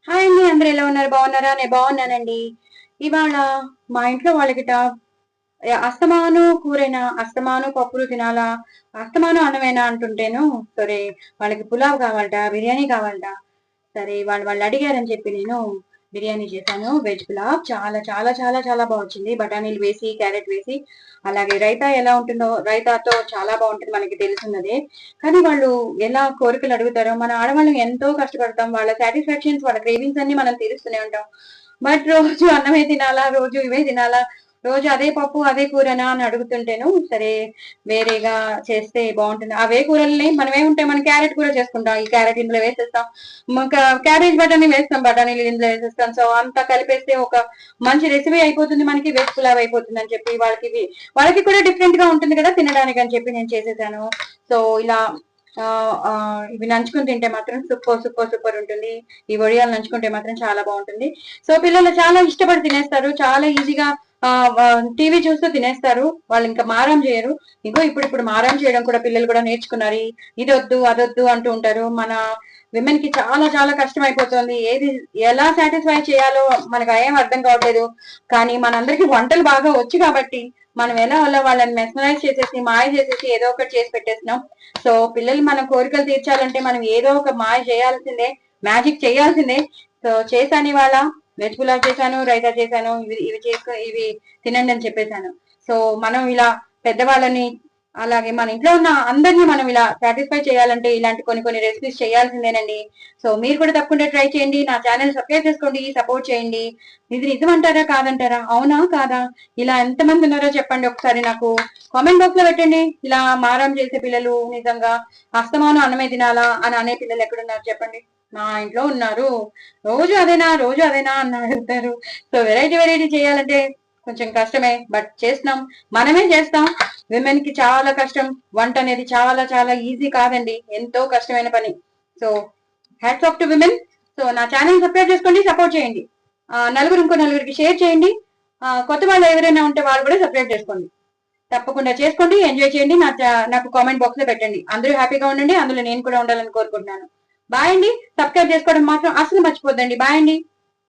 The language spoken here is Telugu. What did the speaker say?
హాయ్ అండి, అందరూ ఎలా ఉన్నారు? బాగున్నారా? నేను బాగున్నానండి. ఇవాళ మా ఇంట్లో వాళ్ళకిట అస్తమాను కూరేనా, అస్తమాను పప్పులు తినాలా, అస్తమాను అన్నమేనా అంటుంటేను, సరే వాళ్ళకి పులావ్ కావాలట, బిర్యానీ కావాలట. సరే వాళ్ళు అడిగారని చెప్పి నేను బిర్యానీ చేశాను. వెజ్ పులావ్ చాలా చాలా చాలా చాలా బాగొచ్చింది. బఠానీలు వేసి, క్యారెట్ వేసి, అలాగే రైతా ఎలా ఉంటుందో, రైతాతో చాలా బాగుంటుంది, మనకి తెలుసున్నదే. కానీ వాళ్ళు ఎలా కోరికలు అడుగుతారో, మన ఆడవాళ్ళం ఎంతో కష్టపడతాం, వాళ్ళ సాటిస్ఫాక్షన్స్, వాళ్ళ క్రేవింగ్స్ అన్ని మనం తీరుస్తూనే ఉంటాం. బట్ రోజు అన్నమే తినాలా, రోజు ఇవే తినాలా, రోజు అదే పప్పు అదే కూరనా అని అడుగుతుంటేను, సరే వేరేగా చేస్తే బాగుంటుంది. అవే కూరల్ని మనం ఏముంటాయి, మనం క్యారెట్ కూర చేసుకుంటాం, ఈ క్యారెట్ ఇందులో వేసేస్తాం, ఇంకా క్యాబేజ్ బఠానీ వేస్తాం, బఠానీలు ఇందులో వేసేస్తాం. సో అంతా కలిపేస్తే ఒక మంచి రెసిపీ అయిపోతుంది, మనకి వెజ్ పులావ్ అయిపోతుంది అని చెప్పి వాళ్ళకి కూడా డిఫరెంట్ గా ఉంటుంది కదా తినడానికి అని చెప్పి నేను చేసేసాను. సో ఇలా ఇవి నంచుకుని తింటే మాత్రం సూపర్ సూపర్ సూపర్ ఉంటుంది. ఈ వడియాలు నంచుకుంటే మాత్రం చాలా బాగుంటుంది. సో పిల్లలు చాలా ఇష్టపడి తినేస్తారు, చాలా ఈజీగా టీవీ చూస్తూ తినేస్తారు. వాళ్ళు ఇంకా మారం చేయరు. ఇప్పుడు మారం చేయడం కూడా పిల్లలు కూడా నేర్చుకున్నారు. ఇదొద్దు అదొద్దు అంటూ ఉంటారు. మన విమెన్ కి చాలా చాలా కష్టం అయిపోతుంది. ఏది ఎలా సాటిస్ఫై చేయాలో మనకు ఏం అర్థం కావట్లేదు. కానీ మనందరికి వంటలు బాగా వచ్చు కాబట్టి మనం ఎలా అలా వాళ్ళని మెస్మరైజ్ చేసేసి, మాయ చేసేసి ఏదో ఒకటి చేసి పెట్టేస్తున్నాం. సో పిల్లలు మన కోరికలు తీర్చాలంటే మనం ఏదో ఒక మాయ చేయాల్సిందే, మ్యాజిక్ చేయాల్సిందే. సో చేశాను ఇవాళ. వెజ్ పులావ్ చేశాను, రైతా చేశాను. ఇవి తినండి అని చెప్పేశాను. సో మనం ఇలా పెద్దవాళ్ళని, అలాగే మన ఇంట్లో ఉన్న అందరినీ మనం ఇలా సాటిస్ఫై చేయాలంటే ఇలాంటి కొన్ని కొన్ని రెసిపీస్ చేయాల్సిందేనండి. సో మీరు కూడా తప్పకుండా ట్రై చేయండి. నా ఛానల్ సబ్స్క్రైబ్ చేసుకోండి, సపోర్ట్ చేయండి. ఇది నిజమంటారా కాదంటారా? అవునా కాదా? ఇలా ఎంతమంది ఉన్నారో చెప్పండి ఒకసారి, నాకు కామెంట్ బాక్స్ లో పెట్టండి. ఇలా మారం చేసే పిల్లలు, నిజంగా అస్తమానం అన్నమే తినాలా అని అనే పిల్లలు ఎక్కడున్నారు చెప్పండి. మా ఇంట్లో ఉన్నారు. రోజు అదేనా అని అడుగుతారు. సో వెరైటీ వెరైటీ చేయాలంటే కొంచెం కష్టమే, బట్ చేస్తున్నాం, మనమే చేస్తాం. విమెన్ కి చాలా కష్టం. వంట అనేది చాలా చాలా ఈజీ కాదండి, ఎంతో కష్టమైన పని. So hats off to women. So నా ఛానల్ సబ్స్క్రైబ్ చేసుకోండి, సపోర్ట్ చేయండి. ఇంకో నలుగురికి షేర్ చేయండి. కొత్త వాళ్ళు ఎవరైనా ఉంటే వాళ్ళు కూడా సబ్స్క్రైబ్ చేసుకోండి. తప్పకుండా చేసుకోండి, ఎంజాయ్ చేయండి. నాకు కామెంట్ బాక్స్ లో పెట్టండి. అందరూ హ్యాపీగా ఉండండి, అందులో నేను కూడా ఉండాలని కోరుకుంటున్నాను. బాయ్ అండి. సబ్స్క్రైబ్ చేసుకోవడం మాత్రం అసలు మర్చిపోద్దండి. బాయ్ అండి.